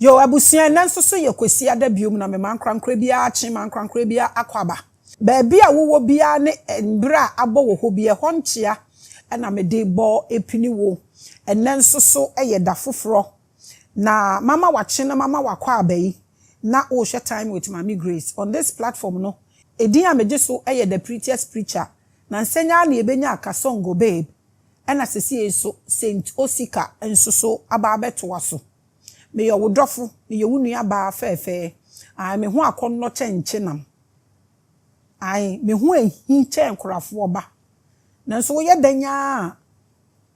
Yo abusia nanso so ye kwesi ada biom na me mankrankra bia achi mankrankra bia akwaba. Baabi a wowo bia ne mbra abo wo ho bia honchia na me de bo epini wo. Nanso so eye da foforo. Na mama wachi na mama wakwa abai. Na o share time with Mami Grace on this platform no. Edin a meje so eye the prettiest preacher. Na nsenya na ebenya akasongo babe. Na sesi so Saint Osika enso so aba abeto aso. Me yo wodofo me ye wunua ba fefe ai me ho akonno chenche nam ai me ho ehi chen korafo ba nanso wo ye danya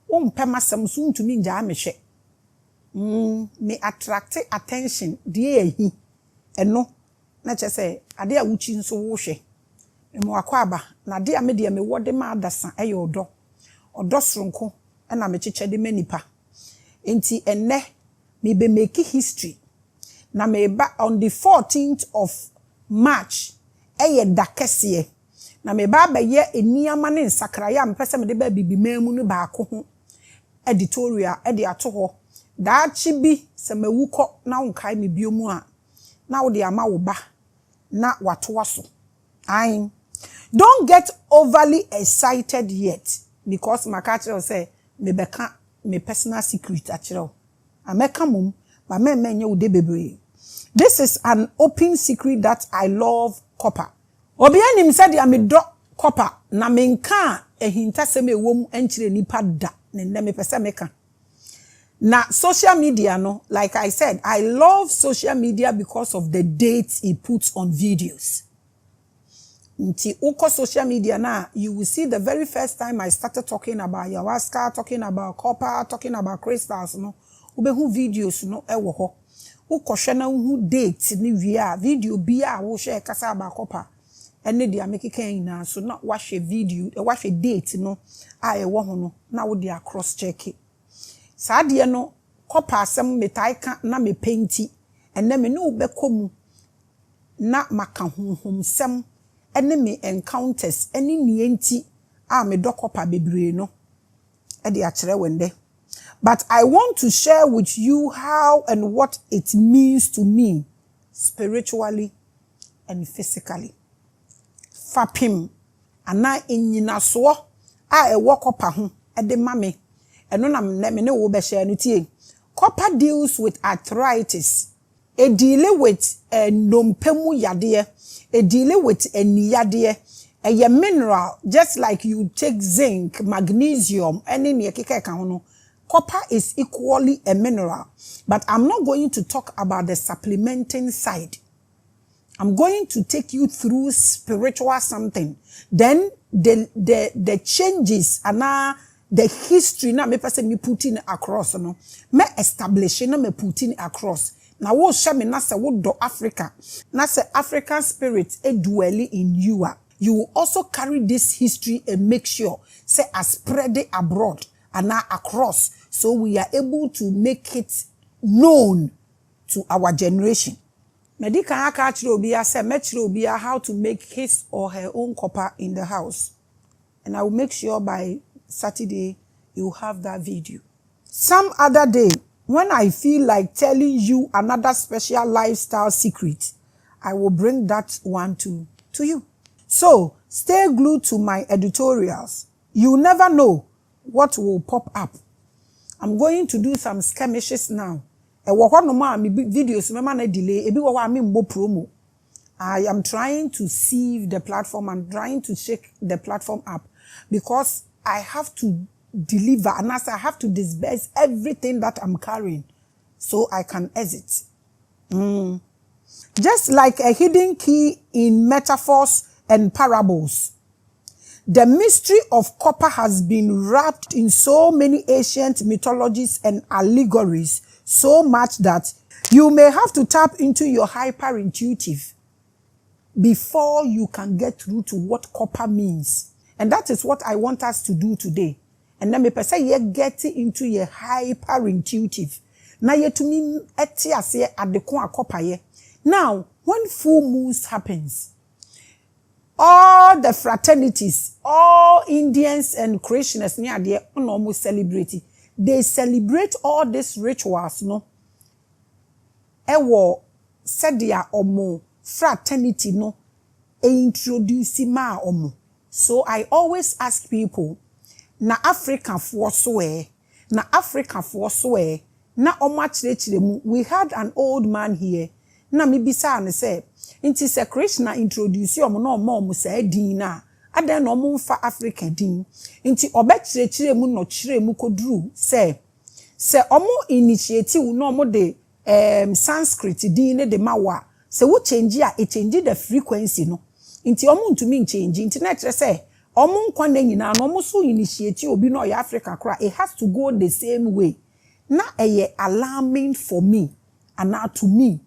wo mpem asem so ntumi nja amehwe me attract attention die ehi eno na che se ade a wuchi nso wo hwe me mo akwaba na ade a me de me wode ma adasa eye odo soronko na me cheche de manipa enti enne me be make history na me ba on the 14th of March eye dakese na me ba ye eniama ne nsakraya mpese me de ba bibi mamu no ba ko ho editorial e de ato ho da chi bi se mawuko na wonkai me biomu a na wo de ama wo ba na wato aso ai don't get overly excited yet because my catcher say me beka me personal secret achiro ameka mum ba menye ude bebre. This is an open secret that I love copper. Obi anim said ya me do copper na menka ehintasem ewom enchire nipa da ne me pese meka. Na social media no, like I said, I love social media because of the dates it puts on videos. Nti uko social media na, you will see the very first time I started talking about ayahuasca, talking about copper, talking about crystals no. Ubehu videos no ewo ho ukohwe na hu date ni wia video bia wo share kasa abakopa ene dia mekekan na so na wahwe video wahwe date no a ewo ho no na wo dia cross check saa de no kopa asem metai ka na me painti ene me no bekomu na maka honhom sem ene me encounters ene nienti a me dokopa bebre no e de a kire wende. But I want to share with you how and what it means to me spiritually and physically. Fapim ana enyina so a ewo kopa ho e de mame eno na me ne wo be share no tie. Copper deals with arthritis. It deal with nompemu yade, it deal with eniyade. A mineral just like you take zinc, magnesium, any ne keka ka ho no. Copper is equally a mineral, but I'm not going to talk about the supplementing side. I'm going to take you through spiritual something. Then the changes and the history na me person me putting across no. Me establishing na me putting across. Na wo share me na se wo do Africa. Na se African spirit e dwelling in you. You will also carry this history and make sure say as spread it abroad and now across, so we are able to make it known to our generation. Medical Akachirobia said Metrobia how to make his or her own copper in the house. And I will make sure by Saturday you have that video. Some other day, when I feel like telling you another special lifestyle secret, I will bring that one to you. So stay glued to my editorials. You never know what will pop up. I'm going to do some skirmishes now. Videos na delay. Ebi wa mi mbo promo. I am trying to sieve the platform. I'm trying to shake the platform up because I have to deliver and as I have to disburse everything that I'm carrying so I can exit. Just like a hidden key in metaphors and parables. The mystery of copper has been wrapped in so many ancient mythologies and allegories, so much that you may have to tap into your hyper-intuitive before you can get through to what copper means. And that is what I want us to do today. And then me say you get into your hyper-intuitive. Now you to me at the copper ye. Now, when full moons happens, all the fraternities, all Indians and Christians near there almost celebrate. They celebrate all these rituals, no? ewo sedia omo fraternity no introduce ma omo. So I always ask people, na Africa for so na Africa for so na omo achirechire mu. We had an old man here. Na me bisa ne say, inti se Krishna introduce omo na omo say din na adan na omo mfa Africa din. Inti obechirechire mu no chire mu koduru say omo initiative na omo de Sanskrit din ne de mawa se wo change a e change the frequency no. Inti omo ntumi change inti na kire say omo nkwa na nyina no omo so initiate obi no ya Africa kra, it has to go the same way. Na eye alarming for me and now to me,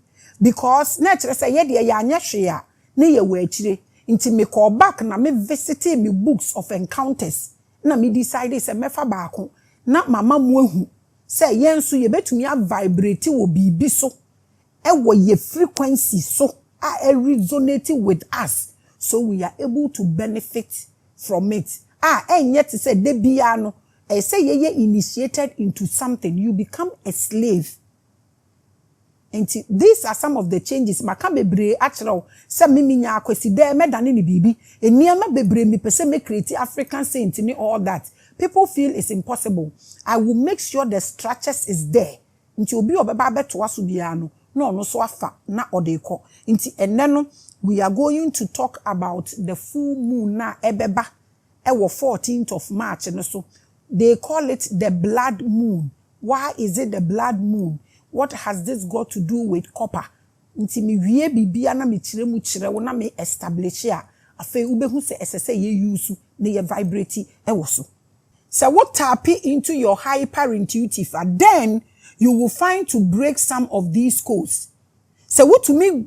because na kire say ye de ya anya hwe a na ye wa akire. Inti me call back na me visiting me books of encounters na me decide say mefa baako na mama mu ahu say yenso ye betumi a vibrate wo bibi so e wo ye frequency so a resonate with us, so we are able to benefit from it. And yet say de bia no say ye initiated into something, you become a slave. And these are some of the changes. Maka bebre actually say me nya akwesi de me dane ni bibi eniama bebre me pese me create African saint ni all that. People feel it's impossible. I will make sure the structures is there. Nti obi obeba beto aso bia no so afa na odeko. Nti eneno we are going to talk about the full moon na ebeba ewo 14th of March no so. They call it the blood moon. Why is it the blood moon? What has this got to do with copper? Nti mi wie bibia na mi kire mu kire wo na me establish a afa ubehu se esese ye use na ye vibrate ewo so. So what tap into your hyper intuitive, and then you will find to break some of these codes. So what to me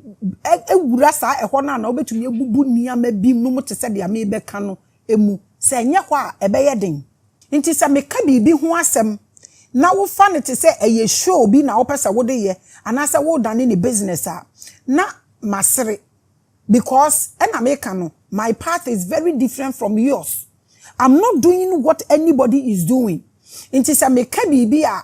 wurasa ehona na obetumi ebubu niama bim no mo te se de ame beka no emu se enye ho a ebeye den. Nti se me ka bibi ho asem na wo fa ne te se eye show bi na wo pesa wo de ye anasa wo dane ni business a na masere, because enameka no my path is very different from yours. I'm not doing what anybody is doing. Inti sa me ka bibi a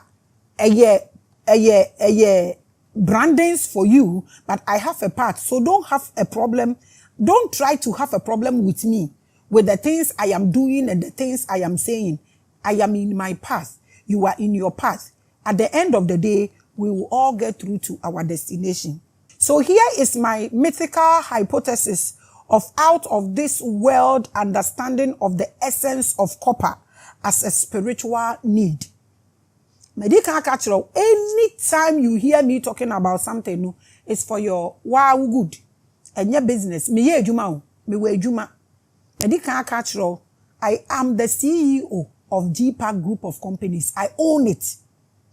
eye brandings for you, but I have a path, so don't have a problem. Don't try to have a problem with me, with the things I am doing and the things I am saying. I am in my path. You are in your path. At the end of the day, we will all get through to our destination. So here is my mythical hypothesis of out of this world understanding of the essence of copper as a spiritual need. Medical cultural, anytime you hear me talking about something, no, it's for your wow good and your business. Me ye juma, me we juma. Medical cultural, I am the CEO of G-Pack Group of Companies. I own it.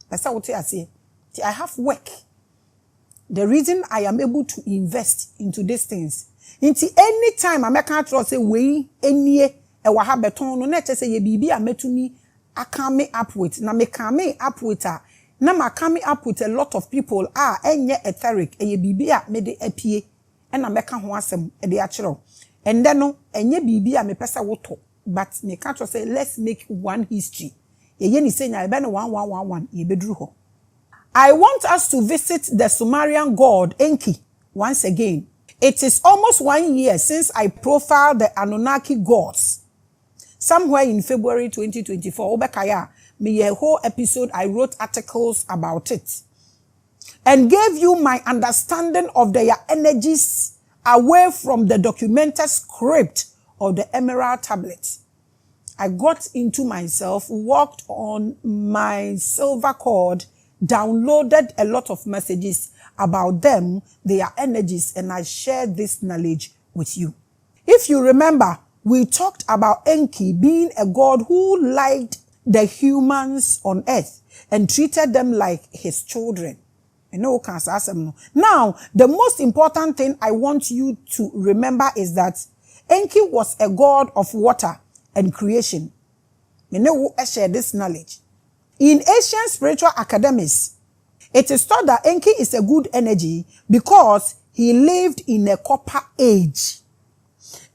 That's what I say. I have work. The reason I am able to invest into these things. Into any time I make trust say we any e wa ha beton no na say ye bibi a metumi akame up with na me kame up with a na ma kame up with a lot of people enye etheric ye bibi a me de apie e na meka ho asem e de akero and then no enye bibi a me pesa woto, but me can't say let's make one history ye ni say nya e be no 1111 ye beduru ho. I want us to visit the Sumerian god Enki once again. It is almost 1 year since I profiled the Anunnaki gods. Somewhere in February 2024, Obekaya, me a whole episode, I wrote articles about it and gave you my understanding of their energies away from the documented script of the Emerald Tablet. I got into myself, walked on my silver cord, downloaded a lot of messages about them, their energies, and I shared this knowledge with you. If you remember, we talked about Enki being a god who liked the humans on earth and treated them like his children. Now, the most important thing I want you to remember is that Enki was a god of water and creation. I share this knowledge. In ancient spiritual academies, it is thought that Enki is a good energy because he lived in a copper age.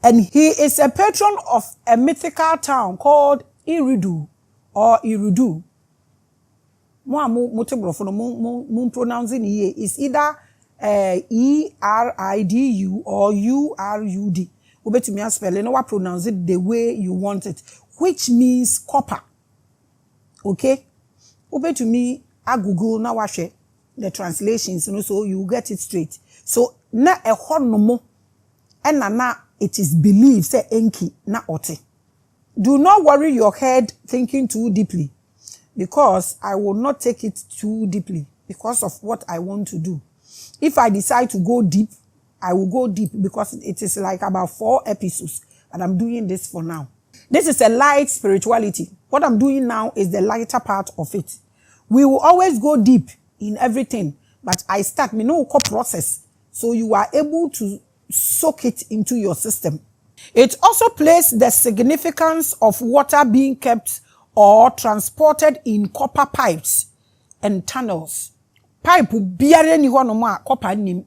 And he is a patron of a mythical town called Iridu or Irudu. mo motebrofo no mo pronouncing here is either ERIDU or URUD. Ubetumi spell no wa pronounce it the way you want it, which means copper. Okay? Ubetumi Google na wa hwe the translations, so you get it straight. So na ehɔ no mo na it is believed say Enki na ote. Do not worry your head thinking too deeply, because I will not take it too deeply because of what I want to do. If I decide to go deep, I will go deep, because it is like about 4 episodes, and I'm doing this for now. This is a light spirituality. What I'm doing now is the lighter part of it. We will always go deep in everything, but I start me no process, so you are able to soak it into your system. It also plays the significance of water being kept or transported in copper pipes and tunnels. Pipe biare ni ho no ma copper nim.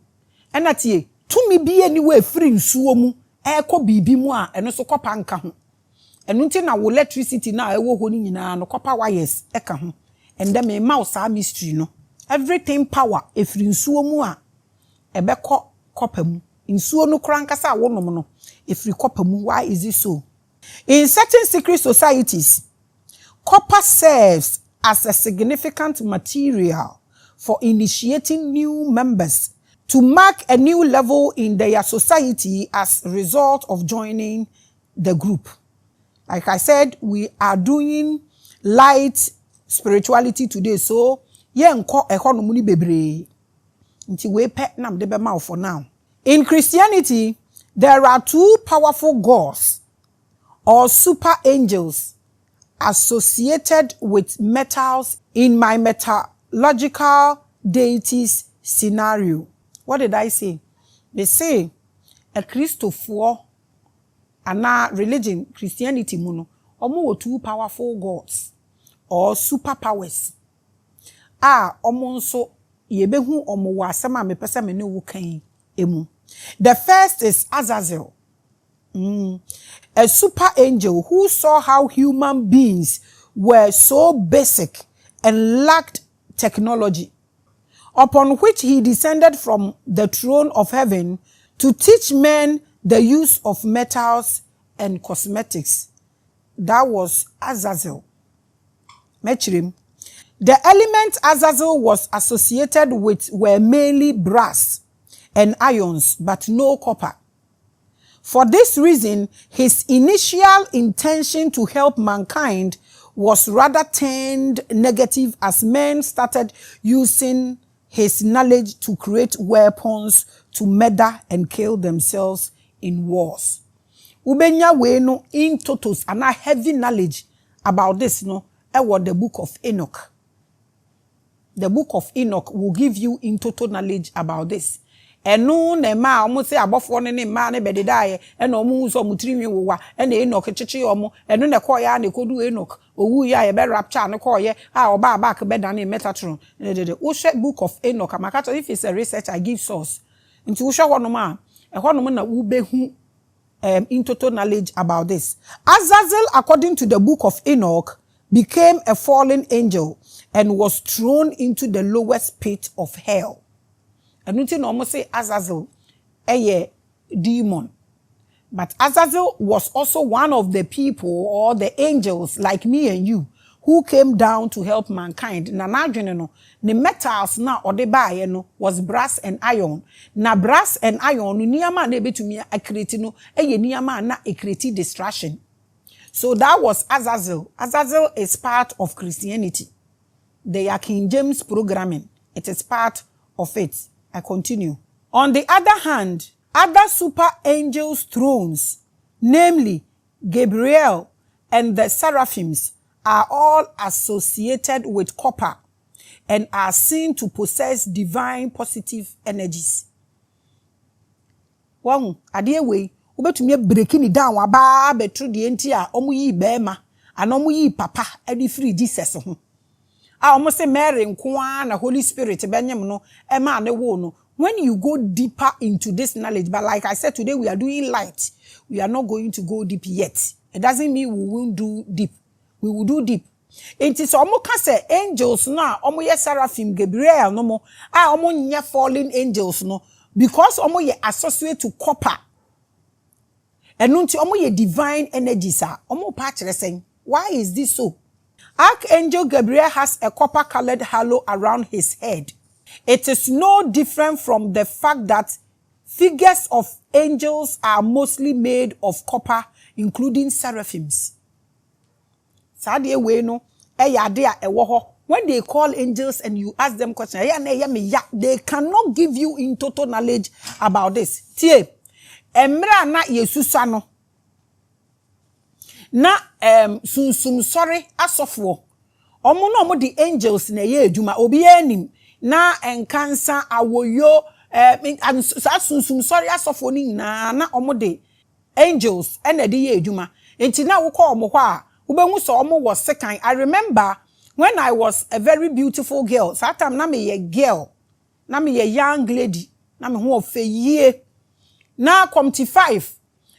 Enatie tumi bi anywhere free nsuo mu ekọ bibi mu a eno so copper nka ho. Enu nti na wo electricity na ewo ho ni nyina no copper wires eka ho. And then me mouse a mystery no. Everything power efri nsuo mu a ebekọ copper mu. Nsuo no krankasa wo nom no efri copper mu. Why is it so? In certain secret societies, copper serves as a significant material for initiating new members to mark a new level in their society as a result of joining the group. Like I said, we are doing light spirituality today, so yenko economy bebre. Nti we pet nam de bema for now. In Christianity, there are 2 powerful gods or super angels associated with metals in my metallurgical deities scenario. What did I say? They say a Christopher and religion, Christianity muno, omo 2 powerful gods or superpowers. Omo nso yebehu omo wasema me pese me ne wo kan emu. The first is Azazel, a super angel who saw how human beings were so basic and lacked technology, upon which he descended from the throne of heaven to teach men the use of metals and cosmetics. That was Azazel. Mechirim. The elements Azazel was associated with were mainly brass and irons, but no copper. For this reason, his initial intention to help mankind was rather turned negative as men started using his knowledge to create weapons to murder and kill themselves in wars. Ubenya we no in totos and a heavy knowledge about this no was the book of Enoch. The book of Enoch will give you in total knowledge about this. Enu ne ma omo se abofo ne ma ne bededaaye ena omo so mutirimi wowa ena Enoch chichi omo enu ne koya na kodu Enoch owu ya ye be rapture ne koye oba back be dan Metatron wo hwe book of Enoch amaka. If it's a research, I give source nti wo hwe honom a ehonom na wo behu in total knowledge about this. Azazel, according to the book of Enoch, became a fallen angel and was thrown into the lowest pit of hell. And you know, almost say Azazel, a demon. But Azazel was also one of the people or the angels like me and you who came down to help mankind. Na no, the metals na or the buy no was brass and iron. Na brass and iron niyama na betumi akreti no niyama na ekreti distraction. So that was Azazel. Azazel is part of Christianity. They are King James programming. It is part of it. I continue. On the other hand, other super angels' thrones, namely Gabriel and the seraphims, are all associated with copper and are seen to possess divine positive energies. Wow, adiewe, ubetumi breaking it down aba betru de enti a omu yi bema and omu yi papa edi free Jesus ho. Almost say Mary and the Holy Spirit, when you go deeper into this knowledge, but like I said, today we are doing light. We are not going to go deep yet. It doesn't mean we won't do deep. We will do deep. Enti so omo ka say angels no a omo ye seraphim Gabriel no mo a omo nye fallen angels no because omo ye associate to copper. Enu nti omo ye divine energies a omo pa kire sen. Why is this so? Archangel Gabriel has a copper colored halo around his head. It is no different from the fact that figures of angels are mostly made of copper, including seraphims. Sadie we no eyade a ewo ho. When they call angels and you ask them questions, they cannot give you in total knowledge about this. Tie, emra na yesusa no. Na sunsum sorry asofo. Omo no omo the angels na ye adwuma obi anim na enkansa awoyo sunsum sorry asofo ni na omo the angels ena de ye adwuma. Enti na wo call omo ho a ubengu so omo was second. I remember when I was a very beautiful girl. So that time na me ye girl. Na me ye young lady. Na me ho of ye. Na come to 5.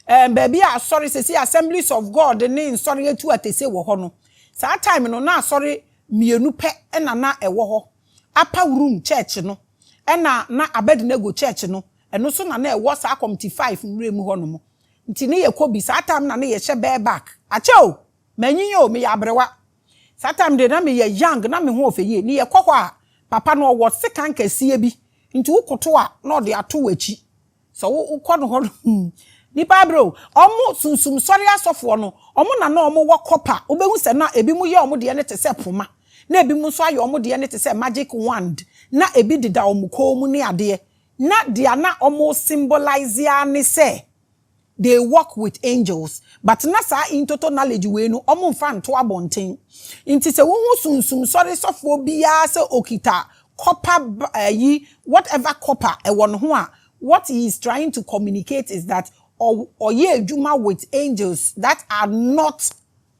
Baby sorry say Assemblies of God ne sorry etu atese wo ho no. So that time no na sorry mienu pe na ewo ho. Upper room church no. Na Abednego church no. Eno so na ewo sa come to 5 nwure mu ho no mo. Nti ne ye kobi sa time na ne ye hye bareback. Acho manyin yo me ya brewa. Satam de na me ye young na me ho ofeye ni ye kokwa a papa no wo sekan kase bi nti ukoto a na de ato wachi so ukọ no ho ni pa bro omo sunsum sori asofo no omo na omo wo kopa obehu se na ebi mu ye omo de ne te se poma na ebi mu so aye omo de ne te se magic wand na ebi deda omo ko mu ni ade na de na omo symbolize ya ne se they work with angels, but nasa in total knowledge we no omo fan to abonten. Inti se wo sunsum sorry sofo bia se okita copper whatever copper e won ho a what he is trying to communicate is that ye juma with angels that are not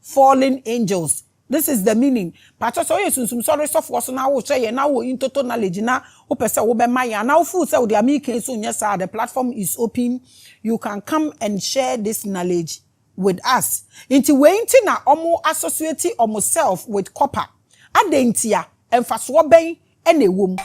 fallen angels. This is the meaning. Pato so ye sunsum sorry sofo so na wo share na wo in total knowledge na wo pese wo be maya na wo fu se wo de amike so nyesa the platform is open. You can come and share this knowledge with us. Inti we inti na omo associate omo self with copper. Adentia emfaso ben ene wom.